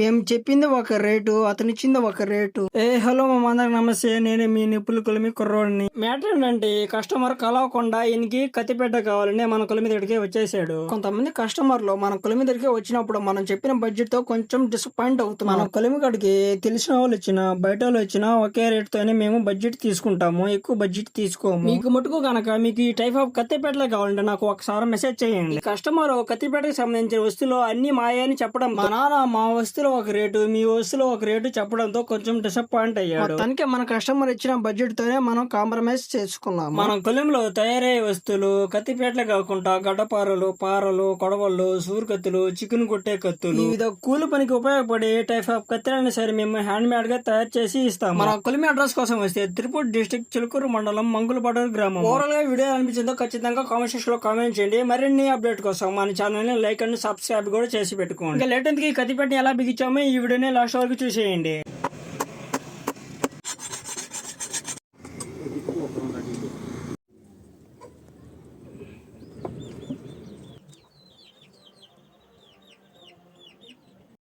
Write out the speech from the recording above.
మేము చెప్పింది ఒక రేటు, అతనిచ్చింది ఒక రేటు. హలో మా అందరికి నమస్తే, నేనే మీ నిప్పులు కొలిమి కుర్రోడిని. మ్యాటర్ ఏంటంటే కస్టమర్ కలవకుండా ఈయనకి కత్తిపేట కావాలని మన కొలిమి దగ్గరికి వచ్చేసాడు. కొంతమంది కస్టమర్లు మన కొలిమి దగ్గరికి వచ్చినప్పుడు మనం చెప్పిన బడ్జెట్ తో కొంచెం డిసప్పాయింట్ అవుతుంది. మన కొలిమి కాడికి తెలిసిన వాళ్ళు వచ్చినా బయట వాళ్ళు వచ్చినా ఒకే రేట్ తోనే మేము బడ్జెట్ తీసుకుంటాము, ఎక్కువ బడ్జెట్ తీసుకోము. మీకు మటుకు కనుక మీకు ఈ టైప్ ఆఫ్ కత్తిపేటలో కావాలంటే నాకు ఒకసారి మెసేజ్ చేయండి. కస్టమర్ కత్తిపేటకి సంబంధించిన వస్తువులు అన్ని మాయే అని చెప్పడం, మా నాన్న మా వస్తువులో ఒక రేటు మీ వస్తువులో ఒక రేటు చెప్పడంతో కొంచెం డిసప్పాయింట్ అయ్యాడు. మొత్తానికి మన కస్టమర్ ఇచ్చిన బడ్జెట్ తోనే మనం కాంప్రమైజ్ చేసుకున్నాం. మన కొలింలో తయారయ్యే వస్తువులు కత్తిపేటలే కాకుండా గడ్డపారలు, పారలు, కొడవళ్ళు, సూర్కత్తులు, చికెన్ కొట్టే కత్తులు, వివిధ కూలి పనికి ఉపయోగపడే ఏ టైప్ ఆఫ్ కత్తిరైనా సరే మేము హ్యాండ్ మేడ్ గా తయారు చేసి ఇస్తాం. మన కొలిమి అడ్రస్ కోసం వస్తే తిరుపతి డిస్ట్రిక్ట్ చిలుకూరు మండలం మంగులపాడు గ్రామం. ఓవరాల్ గా వీడియో అనిపించిందో ఖచ్చితంగా కామెంట్ సెక్షన్ లో కామెంట్ చేయండి. మరిన్ని అప్డేట్ కోసం మన ఛానల్ ని లైక్ అండ్ సబ్స్క్రైబ్ కూడా చేసి పెట్టుకోండి. ఇంకా లేట్ ఎందుకు ఈ కత్తిపేట ఎలా బిగించామో ఈ వీడియోని లాస్ట్ వరకు చూసేయండి.